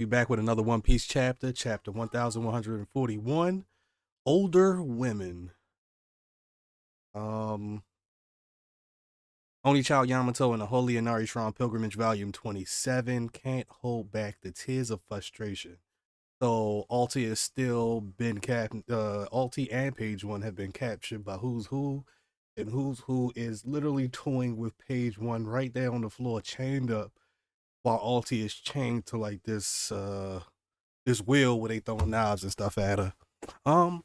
We back with another One Piece chapter, chapter 1141. Older women. Um Only Child Yamato and the Holy Inari Shrine Pilgrimage Volume 27 can't hold back the tears of frustration. So Alti has still been Alti and Page One have been captured by Who's Who, and Who's Who is literally toying with Page One right there on the floor, chained up, while Alti is chained to like this wheel where they throwing knives and stuff at her. Um,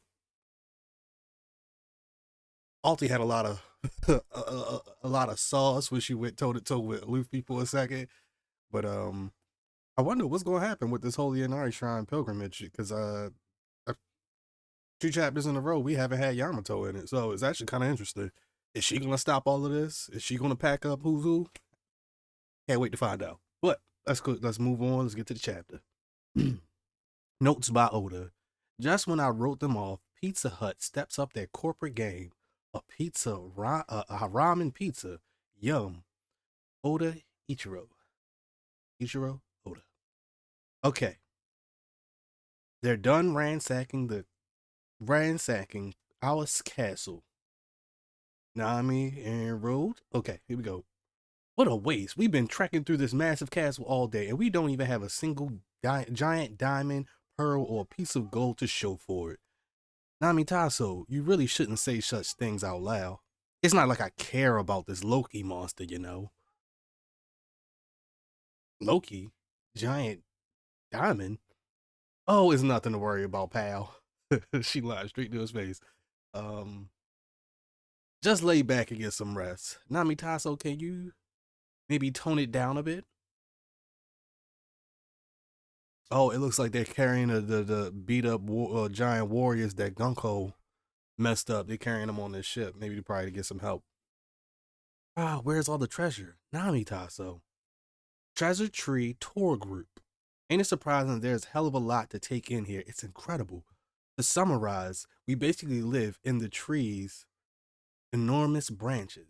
Alti had a lot of a lot of sauce when she went toe to toe with Luffy for a second, but I wonder what's gonna happen with this Holy Inari Shrine pilgrimage because uh, 2 chapters in a row we haven't had Yamato in it, so it's actually kind of interesting. Is she gonna stop all of this? Is she gonna pack up Who's Who? Can't wait to find out. But let's go. Let's move on. Let's get to the chapter. Notes by Oda. Just when I wrote them off, Pizza Hut steps up their corporate game. A ramen pizza. Yum. Oda Ichiro. Ichiro Oda. Okay. They're done ransacking our castle. Nami and Road. Okay, here we go. What a waste. We've been trekking through this massive castle all day, and we don't even have a single giant diamond, pearl, or piece of gold to show for it. Nami Tasso, you really shouldn't say such things out loud. It's not like I care about this Loki monster, you know. Loki? Giant diamond? Oh, it's nothing to worry about, pal. She lied straight to his face. Um, just lay back and get some rest. Nami Tasso, can you maybe tone it down a bit? Oh, it looks like they're carrying the beat up giant warriors that Gunko messed up. They're carrying them on this ship. Maybe to probably get some help. Ah, where's all the treasure? Nami Tasso. Treasure Tree Tour Group. Ain't it surprising there's a hell of a lot to take in here? It's incredible. To summarize, we basically live in the tree's enormous branches.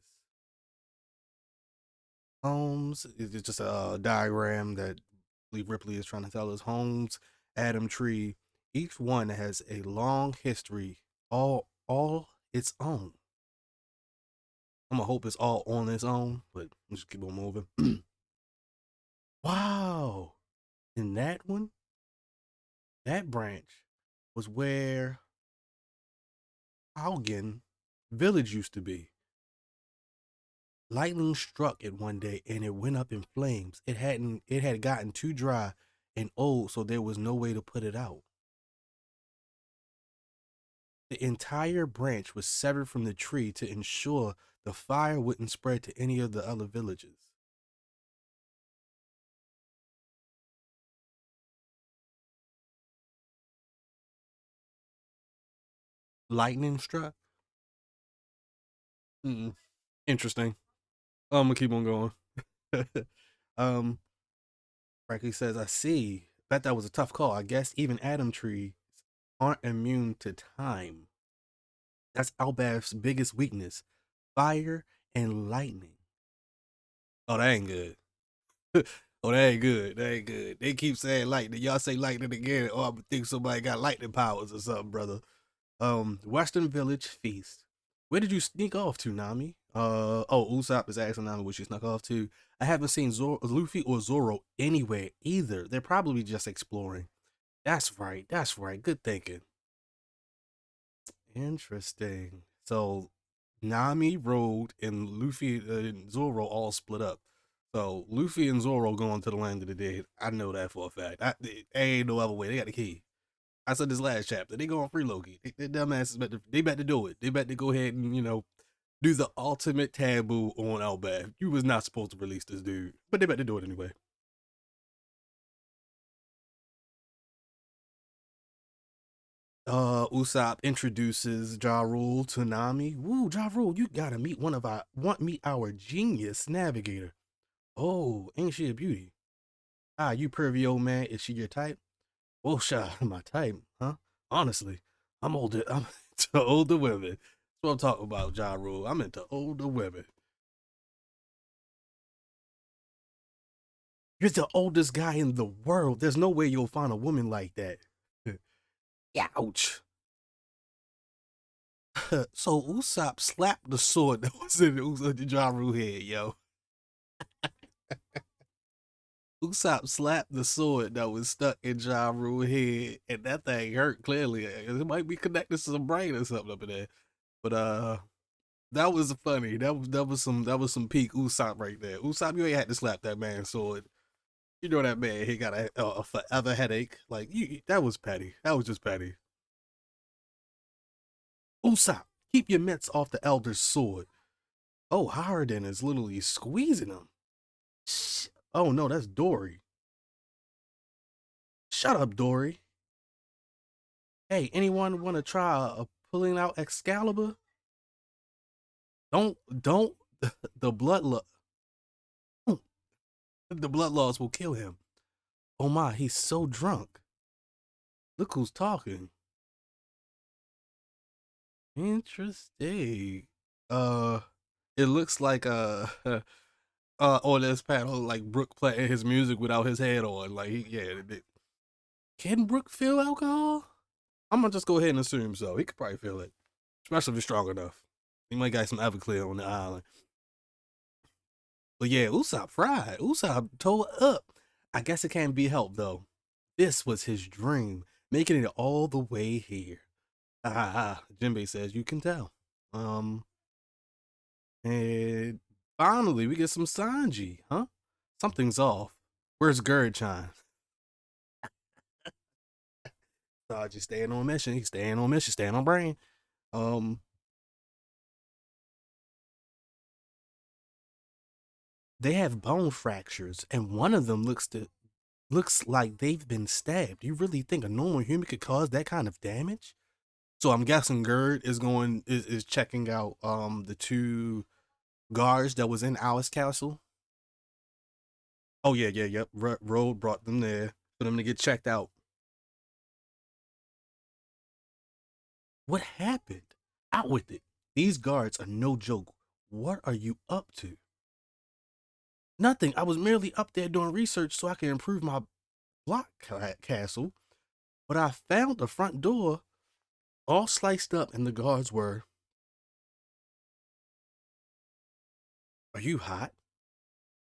Homes is just a diagram that Lee Ripley is trying to tell us. Homes, Adam Tree, each one has a long history, all its own. I'm gonna hope it's all on its own, but let's just keep on moving. Wow. In that one, that branch was where Algen village used to be. Lightning struck it one day and it went up in flames. It had gotten too dry and old, so there was no way to put it out. The entire branch was severed from the tree to ensure the fire wouldn't spread to any of the other villages. Lightning struck? Mm, interesting. I'm gonna keep on going. um, Frankie says, I see. Bet that was a tough call. I guess even Adam trees aren't immune to time. That's Albaf's biggest weakness, fire and lightning. Oh, that ain't good. Oh, that ain't good. That ain't good. They keep saying lightning. Y'all say lightning again. Oh, I think somebody got lightning powers or something, brother. Western Village Feast. Where did you sneak off to, Nami? Usopp is asking Nami where she snuck off to. I haven't seen Luffy or Zoro anywhere either. They're probably just exploring. That's right. That's right. Good thinking. Interesting. So Nami, Road, and Luffy and Zoro all split up. So Luffy and Zoro going to the land of the dead. I know that for a fact. Ain't no other way. They got the key. I said this last chapter. They going free Loki. They dumbasses they better do it. They better go ahead and do the ultimate taboo on Elbaf. You was not supposed to release this dude, but they better do it anyway. Usopp introduces Ja Rule to Nami. Woo, Ja Rule, you gotta meet meet our genius navigator. Oh, ain't she a beauty? Ah, you pervy old man. Is she your type? Well, shot my type, huh? Honestly, I'm older. I'm into older women. That's what I'm talking about, Ja Rule. I'm into older women. You're the oldest guy in the world. There's no way you'll find a woman like that. Ouch. So Usopp slapped the sword that was in the Ja Rule head, yo. Usopp slapped the sword that was stuck in Ja Rule's head, and that thing hurt clearly. It might be connected to some brain or something up in there. But that was funny. That was some peak Usopp right there. Usopp, you ain't had to slap that man's sword. You know that man, he got a forever headache. Like that was petty. That was just petty. Usopp, keep your mitts off the elder's sword. Oh, Harden is literally squeezing him. Oh no, that's Dory. Shut up, Dory. Hey, anyone want to try pulling out Excalibur? Don't. The the blood laws will kill him. Oh my, he's so drunk. Look who's talking. Interesting. Uh, it looks like on this panel, like Brook playing his music without his head on. Like, can Brook feel alcohol? I'm gonna just go ahead and assume so. He could probably feel it, especially if he's strong enough. He might got some Everclear on the island. But yeah, Usopp fried. Usopp tore up. I guess it can't be helped though. This was his dream, making it all the way here. Jinbei says you can tell. And finally we get some Sanji, huh? Something's off. Where's Gurchan? Sanji staying on mission. He's staying on mission, staying on brain. Um, they have bone fractures, and one of them looks like they've been stabbed. You really think a normal human could cause that kind of damage? So I'm guessing Gerd is checking out the two guards that was in Alice Castle. Oh yeah, yeah, yep. Road brought them there for them to get checked out. What happened? Out with it. These guards are no joke. What are you up to? Nothing. I was merely up there doing research so I can improve my block castle. But I found the front door all sliced up, and the guards were. Are you hot?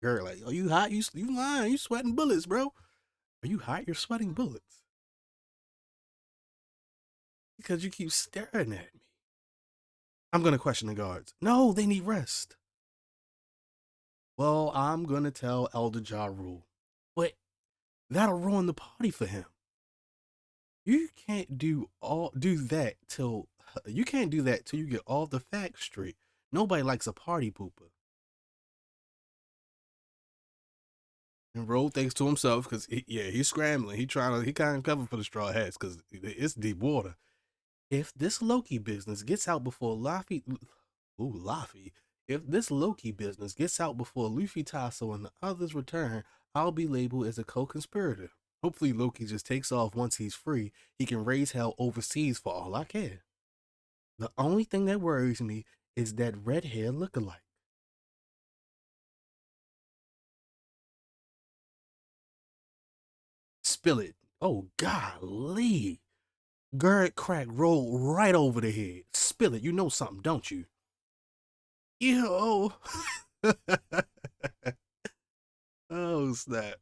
Girl, like, are you hot? You lying? You sweating bullets, bro? Are you hot? You're sweating bullets because you keep staring at me. I'm gonna question the guards. No, they need rest. Well, I'm gonna tell Elder Ja Rule, but that'll ruin the party for him. You can't do that till you can't do that till you get all the facts straight. Nobody likes a party pooper. And Roll thinks to himself because he's scrambling. He kind of cover for the straw hats because it's deep water. If this Loki business gets out before Luffy, if this Loki business gets out before Luffy, Tasso, and the others return, I'll be labeled as a co-conspirator. Hopefully Loki just takes off once he's free. He can raise hell overseas for all I care. The only thing that worries me is that red hair lookalike. Spill it. Oh, golly. Gerd crack roll right over the head. Spill it. You know something, don't you? Ew. Oh, snap.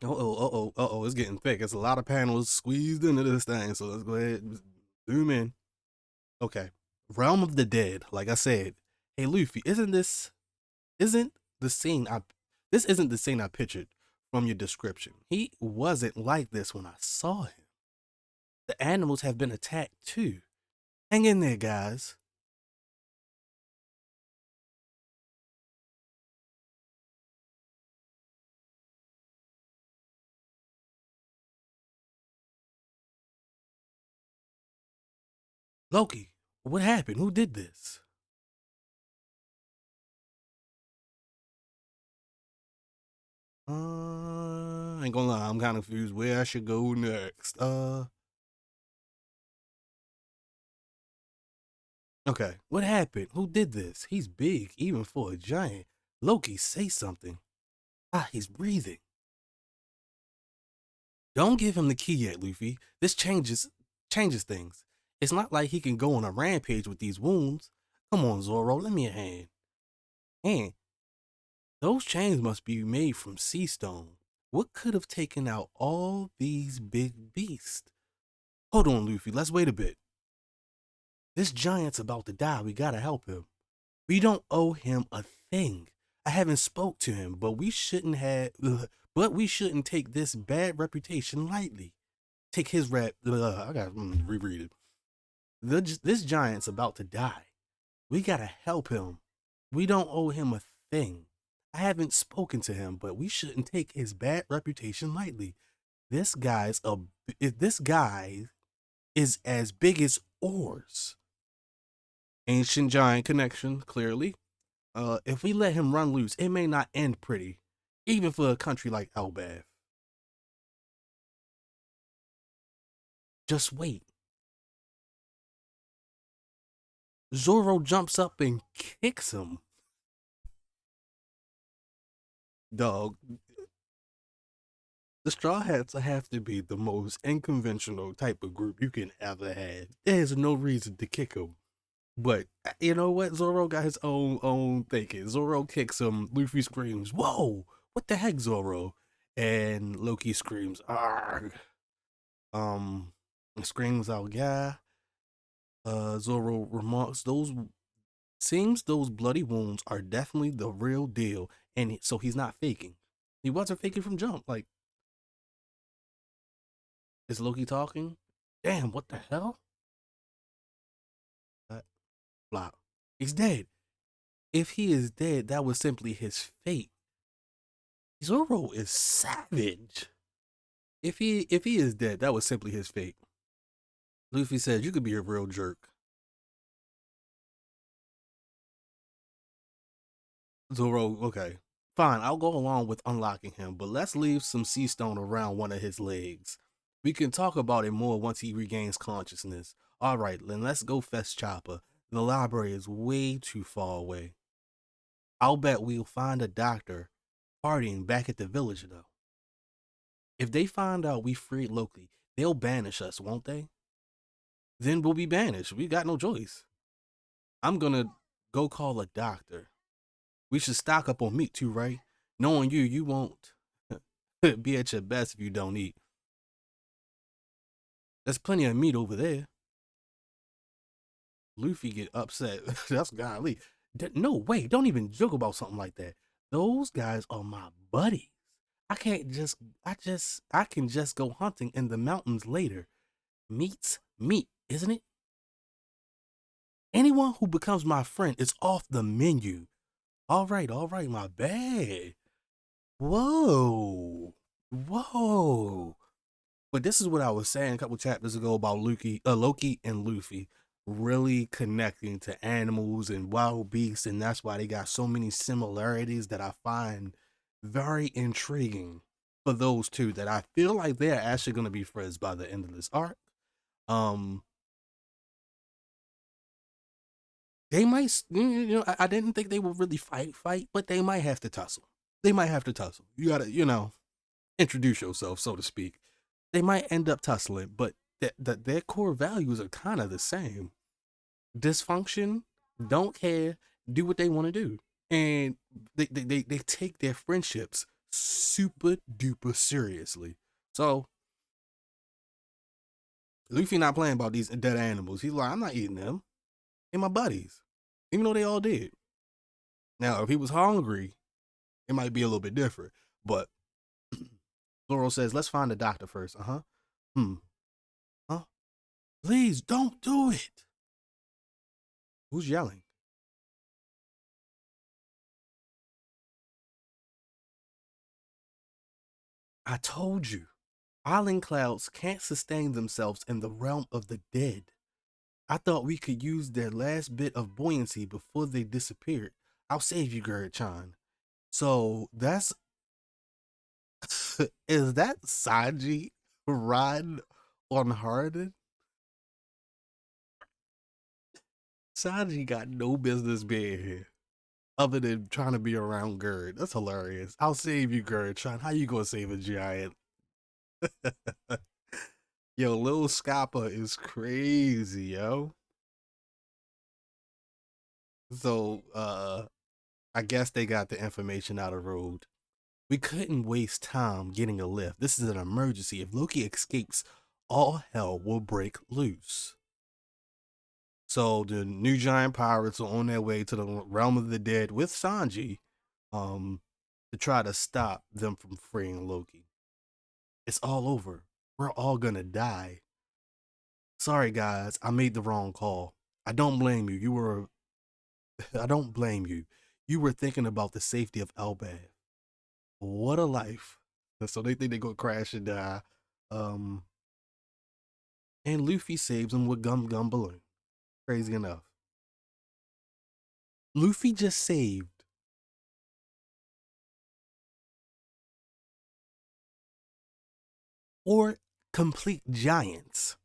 It's getting thick. It's a lot of panels squeezed into this thing. So let's go ahead and zoom in. Okay. Realm of the Dead. Like I said, hey Luffy, isn't the scene I this isn't the scene I pictured from your description. He wasn't like this when I saw him. The animals have been attacked too. Hang in there, guys. Loki, what happened? Who did this? I ain't gonna lie, I'm kind of confused where I should go next. Okay, what happened? Who did this? He's big, even for a giant. Loki, say something. Ah, he's breathing. Don't give him the key yet, Luffy. This changes things. It's not like he can go on a rampage with these wounds. Come on, Zoro, lend me a hand. And those chains must be made from sea stone. What could have taken out all these big beasts? Hold on, Luffy, let's wait a bit. This giant's about to die. We gotta help him. We don't owe him a thing. I haven't spoke to him, but we shouldn't take this bad reputation lightly. Take his rap. I gotta reread it. This giant's about to die. We gotta help him. We don't owe him a thing. I haven't spoken to him, but we shouldn't take his bad reputation lightly. This guy's a this guy is as big as oars. Ancient giant connection, clearly. If we let him run loose, it may not end pretty, even for a country like Elbaf. Just wait. Zoro jumps up and kicks him. Dog, the Straw Hats have to be the most unconventional type of group you can ever have. There's no reason to kick him. But you know what? Zoro got his own thinking. Zoro kicks him. Luffy screams, "Whoa! What the heck, Zoro?" And Loki screams, "Arg!" Screams out, "Yeah." Zoro remarks, "Those bloody wounds are definitely the real deal," and so he's not faking. He wasn't faking from jump. Like, is Loki talking? Damn, what the hell? Flop. He's dead. If he is dead, that was simply his fate. Zoro is savage. If he is dead, that was simply his fate. Luffy says, "You could be a real jerk." Zoro, okay. Fine, I'll go along with unlocking him, but let's leave some sea stone around one of his legs. We can talk about it more once he regains consciousness. Alright, then let's go fetch Chopper. The library is way too far away. I'll bet we'll find a doctor partying back at the village, though. If they find out we freed Loki, they'll banish us, won't they? Then we'll be banished. We got no choice. I'm gonna go call a doctor. We should stock up on meat too, right? Knowing you, you won't be at your best if you don't eat. There's plenty of meat over there. Luffy get upset. That's golly. No way. Don't even joke about something like that. Those guys are my buddies. I can't just I can just go hunting in the mountains later. Meat's meat, isn't it? Anyone who becomes my friend is off the menu. All right, my bad. Whoa. Whoa. But this is what I was saying a couple chapters ago about Loki and Luffy really connecting to animals and wild beasts, and that's why they got so many similarities that I find very intriguing for those two. That I feel like they're actually going to be friends by the end of this arc. Um, they might, I didn't think they would really fight, but they might have to tussle. They might have to tussle. You gotta, introduce yourself, so to speak. They might end up tussling, but their core values are kind of the same. Dysfunction, don't care, do what they want to do. And they take their friendships super duper seriously. So Luffy not playing about these dead animals. He's like, I'm not eating them. They're my buddies. Even though they all did. Now, if he was hungry, it might be a little bit different. But Zoro says, let's find a doctor first. Uh-huh. Huh? Please don't do it. Who's yelling? I told you. Island clouds can't sustain themselves in the realm of the dead. I thought we could use their last bit of buoyancy before they disappeared. I'll save you, Gerd-chan. So that's is that Sanji riding on Harden? Sanji got no business being here. other than trying to be around Gerd. That's hilarious. I'll save you, Gerd. Sean, how you gonna save a giant? Yo, Lil Scappa is crazy, yo. So, I guess they got the information out of road. We couldn't waste time getting a lift. This is an emergency. If Loki escapes, all hell will break loose. So the new giant pirates are on their way to the realm of the dead with Sanji, um, to try to stop them from freeing Loki. It's all over. We're all gonna die. Sorry guys, I made the wrong call. I don't blame you. I don't blame you. You were thinking about the safety of Elbaf. What a life. So they think they go crash and die. Um, and Luffy saves him with Gum Gum Balloon. Crazy enough. Luffy just saved or complete giants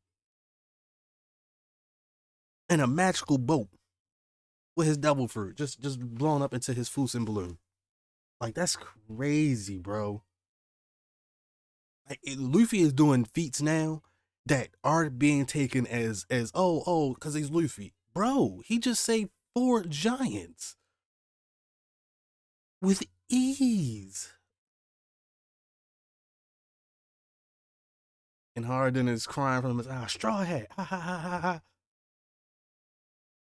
in a magical boat with his devil fruit just blown up into his Fusen balloon. Like that's crazy, bro. Like, Luffy is doing feats now that are being taken as because he's Luffy, bro. He just saved 4 giants with ease. And Harden is crying from his straw hat, ha ha ha ha ha.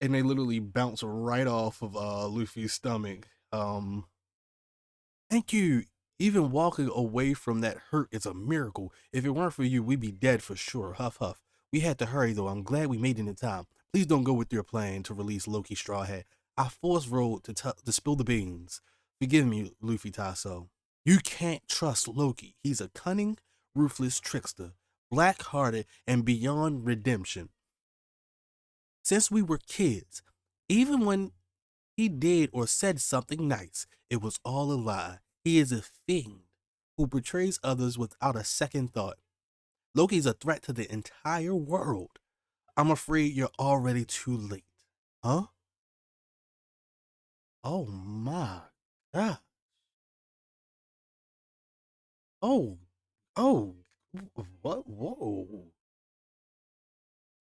And they literally bounce right off of Luffy's stomach. Thank you. Even walking away from that hurt is a miracle. If it weren't for you, we'd be dead for sure. Huff huff. We had to hurry though. I'm glad we made it in time. Please don't go with your plan to release Loki Straw Hat. I forced Road to spill the beans. Forgive me, Luffy Tasso. You can't trust Loki. He's a cunning, ruthless trickster, black-hearted, and beyond redemption. Since we were kids, even when he did or said something nice, it was all a lie. He is a fiend who betrays others without a second thought. Loki's a threat to the entire world. I'm afraid you're already too late. Huh? Oh my God. Oh, oh, what? Whoa.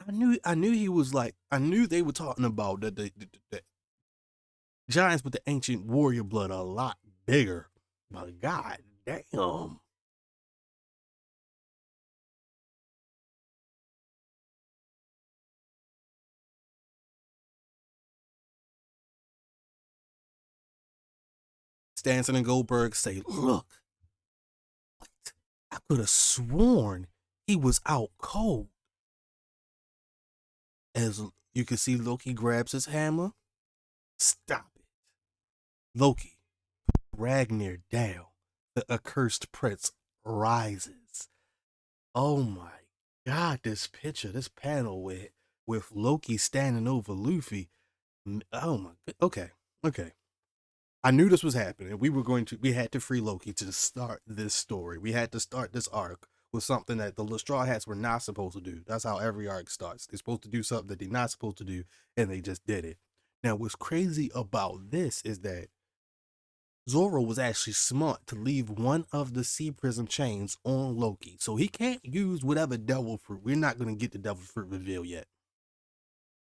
I knew he was like, I knew they were talking about the giants with the ancient warrior blood a lot bigger. But god damn. Stanson and Goldberg say, look, what? I could have sworn he was out cold. As you can see, Loki grabs his hammer. Stop it. Loki, Ragnar down. The accursed prince rises. Oh my god, this picture, this panel with Loki standing over Luffy. Oh my god. Okay. Okay. I knew this was happening. We had to free Loki to start this story. We had to start this arc with something that the Straw Hats were not supposed to do. That's how every arc starts. They're supposed to do something that they're not supposed to do, and they just did it. Now, what's crazy about this is that Zoro was actually smart to leave one of the Sea Prism chains on Loki. So he can't use whatever devil fruit. We're not going to get the devil fruit reveal yet.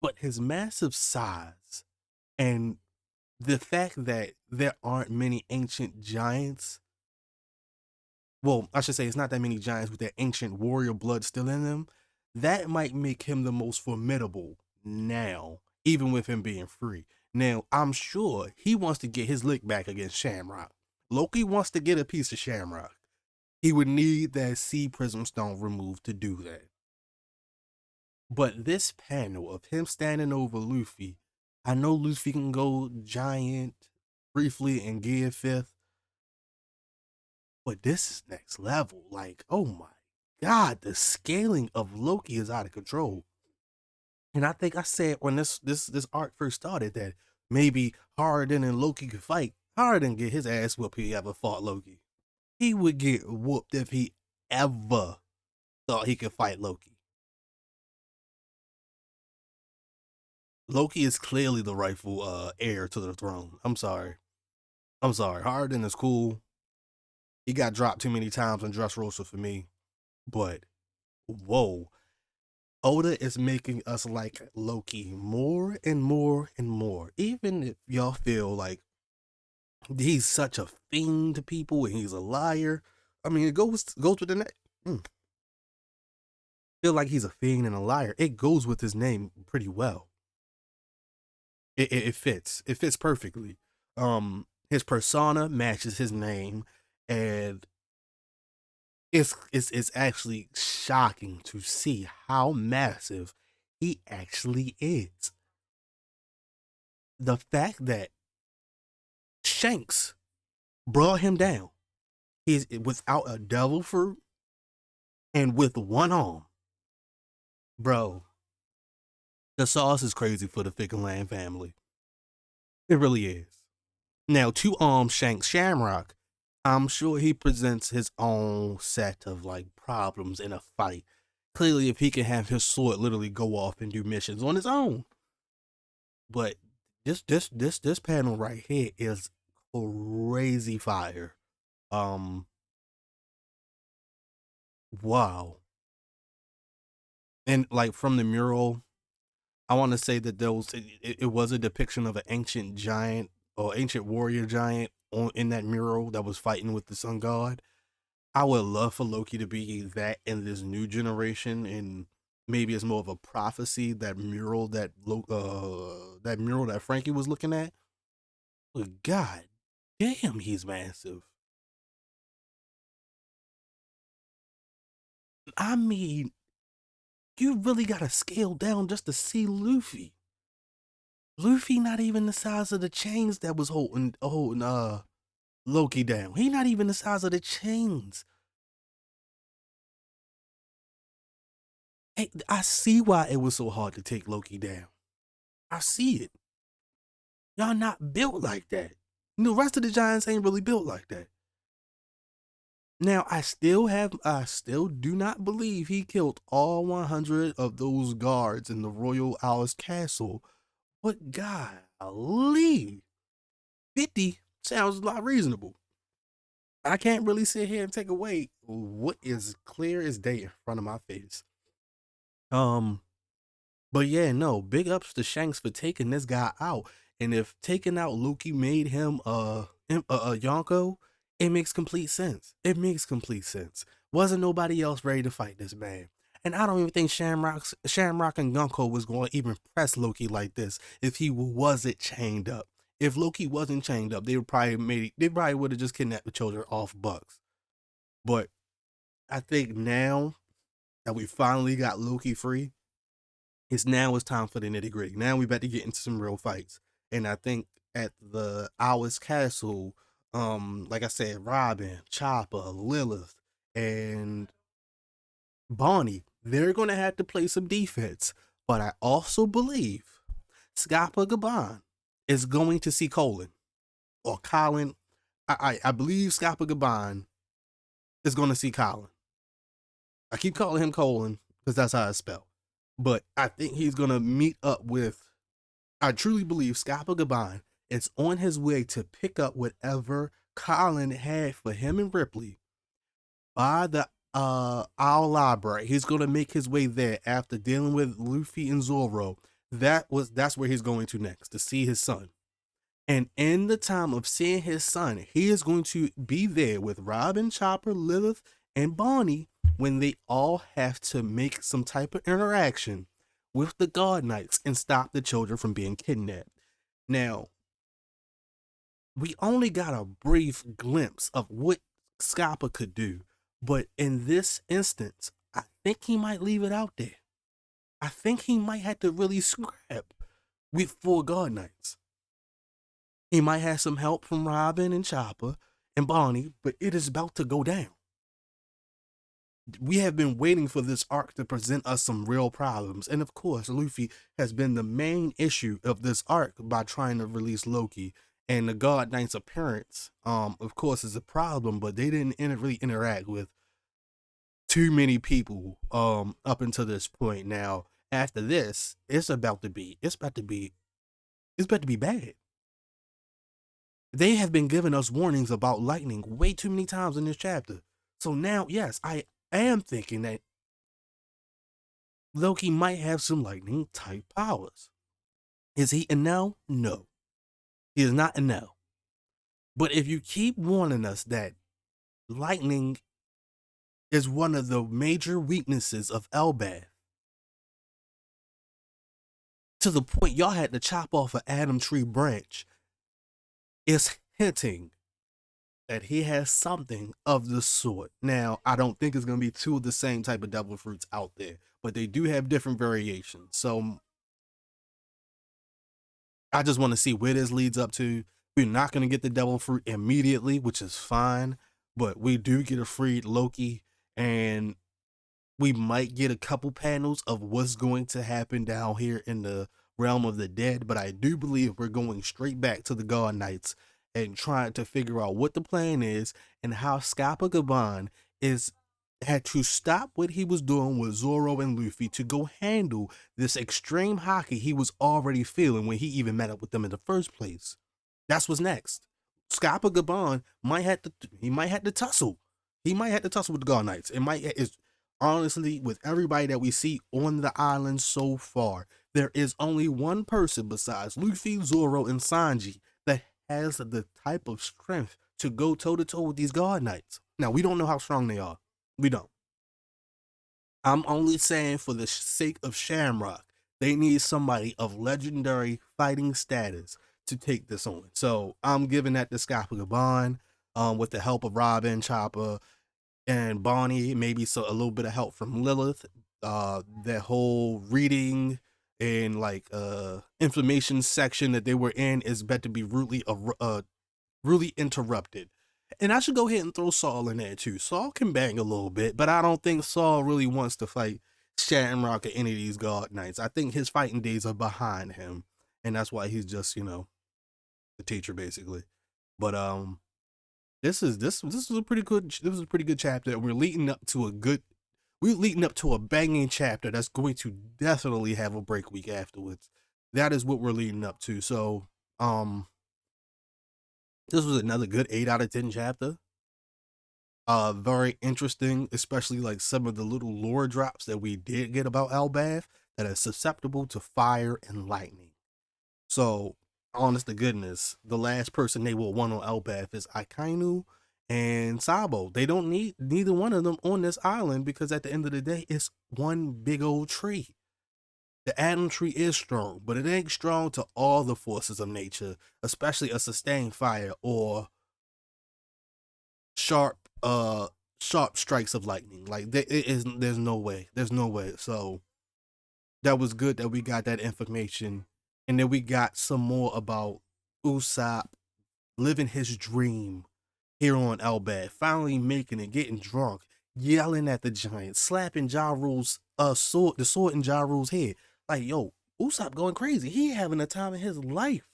But his massive size and the fact that there aren't many ancient giants, well, I should say it's not that many giants with their ancient warrior blood still in them, that might make him the most formidable now, even with him being free. Now, I'm sure he wants to get his lick back against Shamrock. Loki wants to get a piece of Shamrock. He would need that Sea Prism Stone removed to do that. But this panel of him standing over Luffy, I know Luffy can go giant briefly and Gear Fifth, but this is next level. Like, oh my god, the scaling of Loki is out of control. And I think I said when this arc first started that maybe Harden and Loki could fight. Harden get his ass whooped if he ever fought Loki. He would get whooped if he ever thought he could fight Loki. Loki is clearly the rightful heir to the throne. I'm sorry. I'm sorry. Harden is cool. He got dropped too many times on Dressrosa for me. But whoa. Oda is making us like Loki more and more and more. Even if y'all feel like he's such a fiend to people and he's a liar. I mean, it goes with the name. Feel like he's a fiend and a liar. It goes with his name pretty well. It fits. It fits perfectly. His persona matches his name, and it's actually shocking to see how massive he actually is. The fact that Shanks brought him down, he's without a devil fruit and with one arm, bro. The sauce is crazy for the Fickleland family. It really is. Now, two armed Shanks Shamrock, I'm sure he presents his own set of like problems in a fight. Clearly, if he can have his sword literally go off and do missions on his own. But this panel right here is crazy fire. Wow. And like from the mural, I want to say that it was a depiction of an ancient giant or ancient warrior giant in that mural that was fighting with the sun god. I would love for Loki to be that in this new generation, and maybe it's more of a prophecy. That mural that Frankie was looking at. But God damn, he's massive. I mean, you really got to scale down just to see Luffy. Luffy not even the size of the chains that was holding Loki down. He not even the size of the chains. Hey, I see why it was so hard to take Loki down. I see it. Y'all not built like that. The rest of the Giants ain't really built like that. Now I still do not believe he killed all 100 of those guards in the Royal Alice Castle. But golly, 50 sounds a lot reasonable. I can't really sit here and take away what is clear as day in front of my face. Um, but yeah, no, big ups to Shanks for taking this guy out. And if taking out Loki made him a Yonko, it makes complete sense. It makes complete sense. Wasn't nobody else ready to fight this man. And I don't even think Shamrock and Yonko was going to even press Loki like this if he wasn't chained up. If Loki wasn't chained up, they probably would have just kidnapped the children off Bucks. But I think now that we finally got Loki free, it's time for the nitty gritty. Now we about to get into some real fights. And I think at the Alice Castle, like I said, Robin, Chopper, Lilith, and Bonnie, they're gonna have to play some defense. But I also believe Scappa Gaban is going to see Colin. Or Colin. I believe Scappa Gaban is gonna see Colin. I keep calling him Colin because that's how it's spelled. But I think he's gonna meet up with. I truly believe Scappa Gaban is on his way to pick up whatever Colin had for him and Ripley by the Owl Library. He's gonna make his way there after dealing with Luffy and Zoro. That's where he's going to next to see his son. And in the time of seeing his son, he is going to be there with Robin, Chopper, Lilith, and Bonnie when they all have to make some type of interaction with the God Knights and stop the children from being kidnapped. Now, we only got a brief glimpse of what Scappa could do, but in this instance, I think he might leave it out there. I think he might have to really scrap with 4 God Knights. He might have some help from Robin and Chopper and Bonnie, but it is about to go down. We have been waiting for this arc to present us some real problems. And of course, Luffy has been the main issue of this arc by trying to release Loki. And the God Knight's appearance, of course, is a problem, but they didn't really interact with too many people up until this point. Now, After this, it's about to be bad. They have been giving us warnings about lightning way too many times in this chapter. So now, yes, I am thinking that Loki might have some lightning type powers. Is he a no? No. He is not a no. But if you keep warning us that lightning is one of the major weaknesses of Elbaf, to the point y'all had to chop off an Adam tree branch, it's hinting that he has something of the sort. Now, I don't think it's going to be two of the same type of devil fruits out there, but they do have different variations. So I just want to see where this leads up to. We're not going to get the devil fruit immediately, which is fine, but we do get a freed Loki, and we might get a couple panels of what's going to happen down here in the realm of the dead. But I do believe we're going straight back to the God Knights and trying to figure out what the plan is and how Scappa Gaban is had to stop what he was doing with Zoro and Luffy to go handle this extreme hockey he was already feeling when he even met up with them in the first place. That's what's next. Scappa Gaban might have to tussle. He might have to tussle with the God Knights. It might is honestly, with everybody that we see on the island so far, there is only one person besides Luffy, Zoro, and Sanji that has the type of strength to go toe to toe with these God Knights. Now, we don't know how strong they are. We don't. I'm only saying for the sake of Shamrock, they need somebody of legendary fighting status to take this on. So I'm giving that to Scappa Gaban, with the help of Robin, Chopper, and Bonnie, maybe a little bit of help from Lilith. That whole reading and like information section that they were in is about to be really interrupted. And I should go ahead and throw Saul in there too. Saul can bang a little bit, but I don't think Saul really wants to fight Shattenrock or any of these God Knights. I think his fighting days are behind him, and that's why he's just the teacher basically. But this was a pretty good chapter. We're leading up to a banging chapter that's going to definitely have a break week afterwards. That is what we're leading up to. So this was another good 8 out of 10 chapter. Very interesting, especially like some of the little lore drops that we did get about Elbaf that are susceptible to fire and lightning. So, honest to goodness, the last person they will want on Elbaf is Akainu and Sabo. They don't need neither one of them on this island because at the end of the day, it's one big old tree. The Adam tree is strong, but it ain't strong to all the forces of nature, especially a sustained fire or sharp sharp strikes of lightning. Like there's no way. There's no way. So that was good that we got that information. And then we got some more about Usopp living his dream here on Elbaf, finally making it, getting drunk, yelling at the giant, slapping Ja Rule's the sword in Ja Rule's head. Like, yo, Usopp going crazy. He having the time of his life.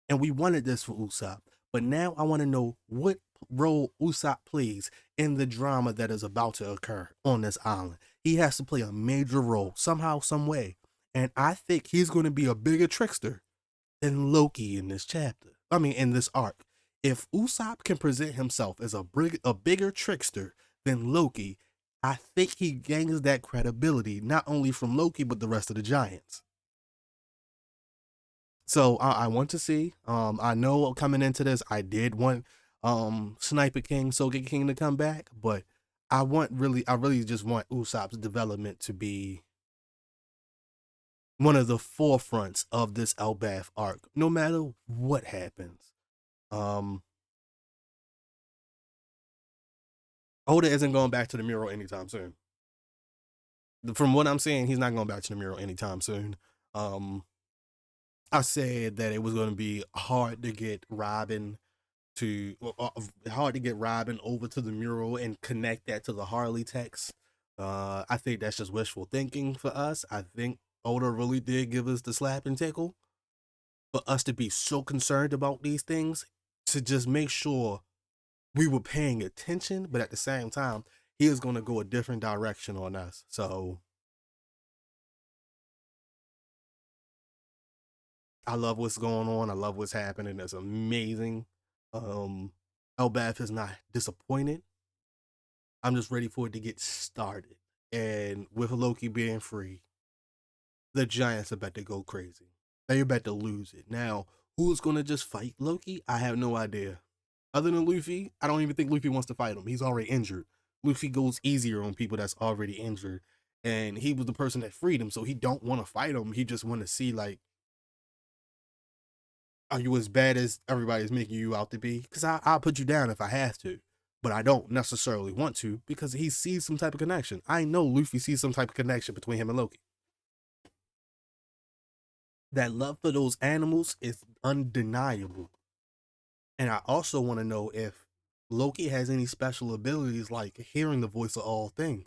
And we wanted this for Usopp. But now I want to know what role Usopp plays in the drama that is about to occur on this island. He has to play a major role somehow, some way. And I think he's going to be a bigger trickster than Loki in this chapter. I mean, in this arc. If Usopp can present himself as a bigger trickster than Loki, I think he gains that credibility, not only from Loki, but the rest of the giants. So I want to see. I know coming into this, I did want Sniper King, Sogeking King to come back, but I really just want Usopp's development to be one of the forefronts of this Elbaf arc, no matter what happens. Um, Oda isn't going back to the mural anytime soon. From what I'm saying, he's not going back to the mural anytime soon. I said that it was going to be hard to get Robin over to the mural and connect that to the Harley text. I think that's just wishful thinking for us. I think Oda really did give us the slap and tickle for us to be so concerned about these things, to just make sure we were paying attention, but at the same time, he is going to go a different direction on us. So I love what's going on. I love what's happening. It's amazing. Um, Elbath is not disappointed. I'm just ready for it to get started. And with Loki being free, the Giants are about to go crazy. They're about to lose it. Now, who's gonna just fight Loki? I have no idea. Other than Luffy, I don't even think Luffy wants to fight him. He's already injured. Luffy goes easier on people that's already injured. And he was the person that freed him, so he don't want to fight him. He just want to see, like, are you as bad as everybody's making you out to be? Because I'll put you down if I have to. But I don't necessarily want to because he sees some type of connection. I know Luffy sees some type of connection between him and Loki. That love for those animals is undeniable. And I also want to know if Loki has any special abilities like hearing the voice of all things.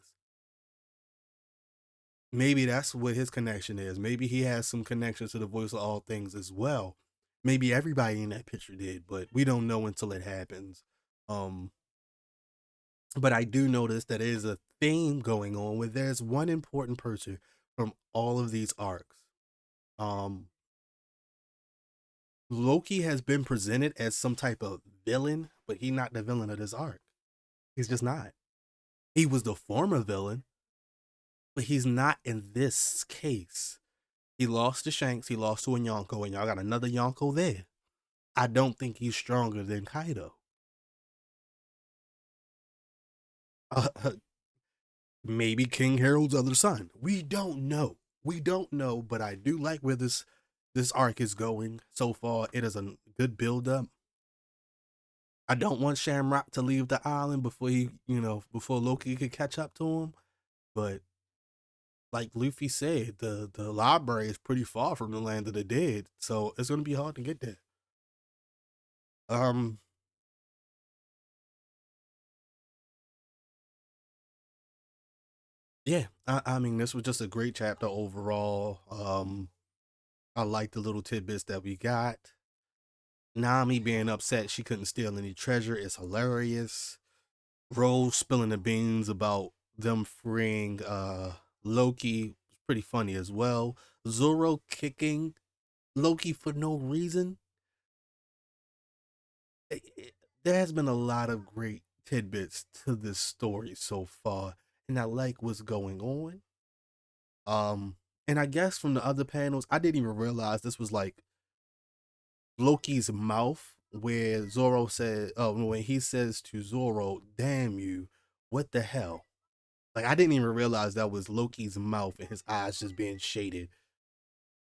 Maybe that's what his connection is. Maybe he has some connection to the voice of all things as well. Maybe everybody in that picture did, but we don't know until it happens. Um, but I do notice that there's a theme going on where there's one important person from all of these arcs. Um, Loki has been presented as some type of villain, but he's not the villain of this arc. He's just not. He was the former villain, but he's not in this case. He lost to Shanks, he lost to a Yonko, and y'all got another Yonko there. I don't think he's stronger than Kaido. Uh, maybe King Harold's other son. We don't know. We don't know, but I do like where this arc is going so far. It is a good build up. I don't want Shamrock to leave the island before before Loki could catch up to him. But like Luffy said, the library is pretty far from the land of the dead, so it's gonna be hard to get there. Um, yeah, I mean this was just a great chapter overall. I like the little tidbits that we got. Nami being upset she couldn't steal any treasure is hilarious. Rose spilling the beans about them freeing Loki was pretty funny as well. Zoro kicking Loki for no reason. There has been a lot of great tidbits to this story so far, and I like what's going on. Um, and I guess from the other panels, I didn't even realize this was like Loki's mouth, where Zoro said, "Oh, when he says to Zoro, damn you, what the hell?" Like I didn't even realize that was Loki's mouth and his eyes just being shaded,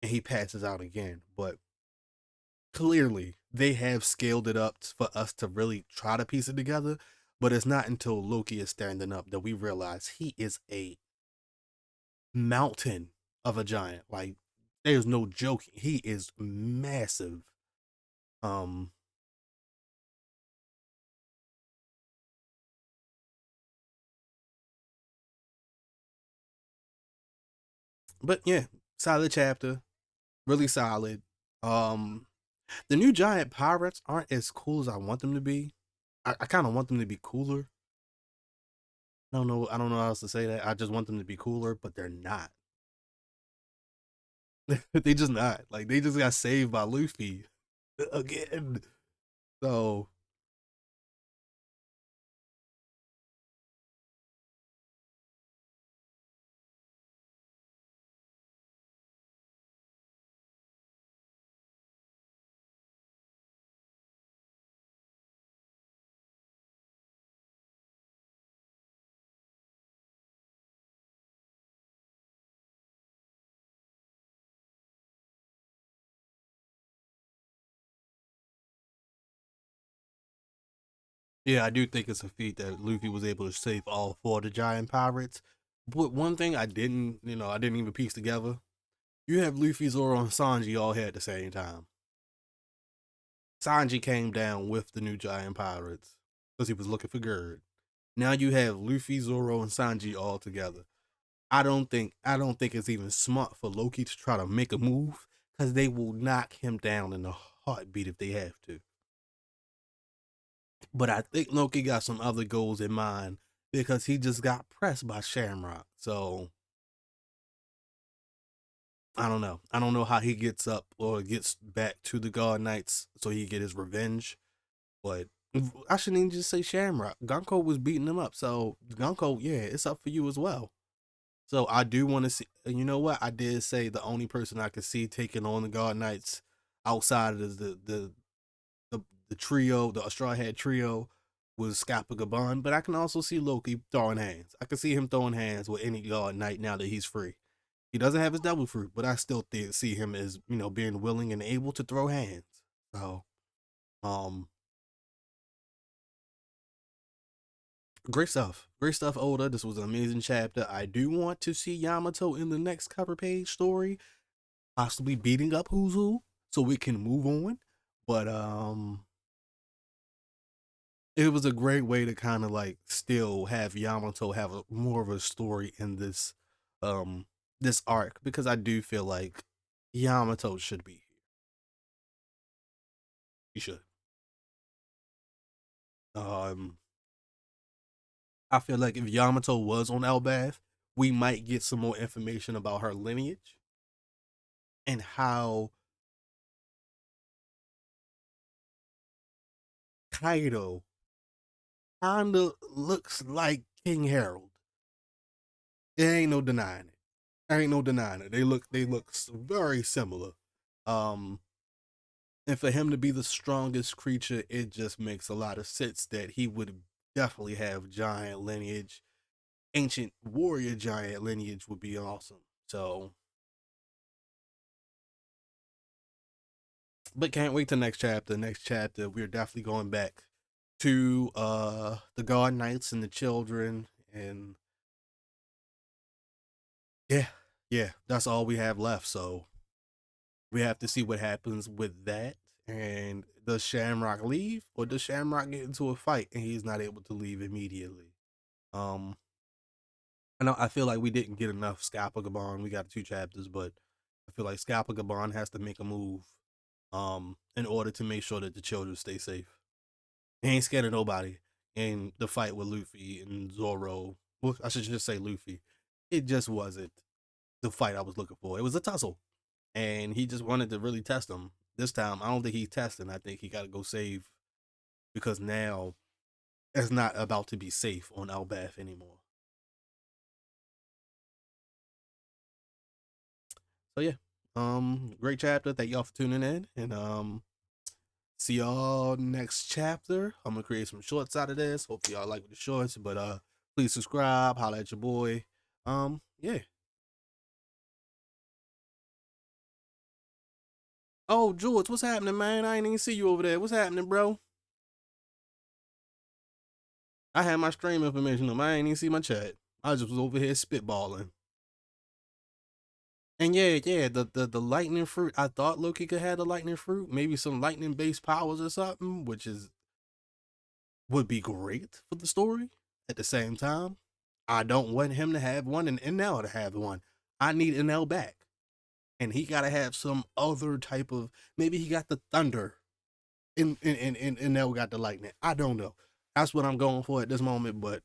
and he passes out again. But clearly, they have scaled it up for us to really try to piece it together. But it's not until Loki is standing up that we realize he is a mountain of a giant. Like there's no joking. He is massive. Um, but yeah, solid chapter, really solid. Um, the new giant pirates aren't as cool as I want them to be. I kind of want them to be cooler. I don't know. I don't know how else to say that. I just want them to be cooler, but they're not. They just not. Like they just got saved by Luffy again. So, yeah, I do think it's a feat that Luffy was able to save all four of the giant pirates. But one thing I didn't even piece together. You have Luffy, Zoro, and Sanji all here at the same time. Sanji came down with the new giant pirates because he was looking for Gerd. Now you have Luffy, Zoro, and Sanji all together. I don't think it's even smart for Loki to try to make a move because they will knock him down in a heartbeat if they have to. But I think Loki got some other goals in mind because he just got pressed by Shamrock. So I don't know. I don't know how he gets up or gets back to the God Knights so he get his revenge. But I shouldn't even just say Shamrock. Gunko was beating him up. So Gunko, yeah, it's up for you as well. So I do want to see. You know what? I did say the only person I could see taking on the God Knights outside of the, the trio, the Straw Hat trio, was Scappa Gaban. But I can also see Loki throwing hands. I can see him throwing hands with any God Knight now that he's free. He doesn't have his devil fruit, but I still see him as being willing and able to throw hands. So, um, great stuff, Oda. This was an amazing chapter. I do want to see Yamato in the next cover page story, possibly beating up Who's Who, so we can move on. But it was a great way to kind of like still have Yamato have more of a story in um this arc because I do feel like Yamato should be here. He should. Um, I feel like if Yamato was on Elbaf, we might get some more information about her lineage and how Kaido kinda looks like King Harold. There ain't no denying it. There ain't no denying it. They look very similar. Um, and for him to be the strongest creature, it just makes a lot of sense that he would definitely have giant lineage. Ancient warrior giant lineage would be awesome. So, but can't wait to next chapter. Next chapter, we're definitely going back to the God Knights and the children, and yeah, yeah, that's all we have left. So we have to see what happens with that. And does Shamrock leave, or does Shamrock get into a fight and he's not able to leave immediately? Um, I feel like we didn't get enough Scalpa Gabon. We got 2 chapters, but I feel like Scalpa Gabon has to make a move, in order to make sure that the children stay safe. He ain't scared of nobody. And the fight with Luffy and Zoro, well, I should just say Luffy, it just wasn't the fight I was looking for. It was a tussle. And he just wanted to really test him. This time, I don't think he's testing. I think he got to go save because now it's not about to be safe on Albath anymore. So yeah, great chapter. Thank y'all for tuning in, and see y'all next chapter. I'm gonna create some shorts out of this. Hope y'all like the shorts, but please subscribe. Holla at your boy. Yeah. Oh, George, what's happening, man? I ain't even see you over there. What's happening, bro? I had my stream information up. I ain't even see my chat. I just was over here spitballing. And yeah, yeah, the lightning fruit. I thought Loki could have the lightning fruit, maybe some lightning based powers or something, which is would be great for the story. At the same time, I don't want him to have one and NL to have one. I need NL back. And he gotta have some other type of, maybe he got the thunder and NL got the lightning. I don't know. That's what I'm going for at this moment, but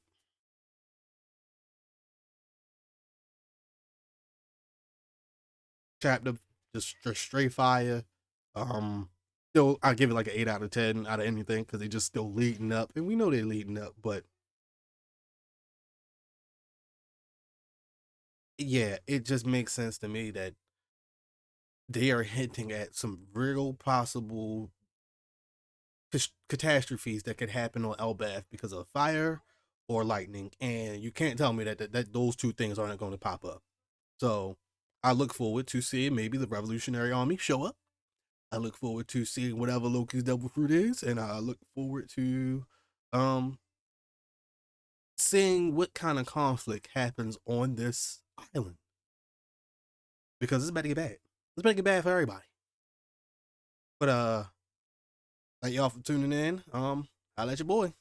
chapter just straight fire. Still I give it like an 8 out of 10 out of anything because they just still leading up, and we know they're leading up, but yeah, it just makes sense to me that they are hinting at some real possible catastrophes that could happen on Elbath because of fire or lightning, and you can't tell me that those two things aren't going to pop up. So I look forward to seeing maybe the Revolutionary Army show up. I look forward to seeing whatever Loki's devil fruit is, and I look forward to um seeing what kind of conflict happens on this island because it's about to get bad. It's about to get bad for everybody. But thank y'all for tuning in. I'll let your boy.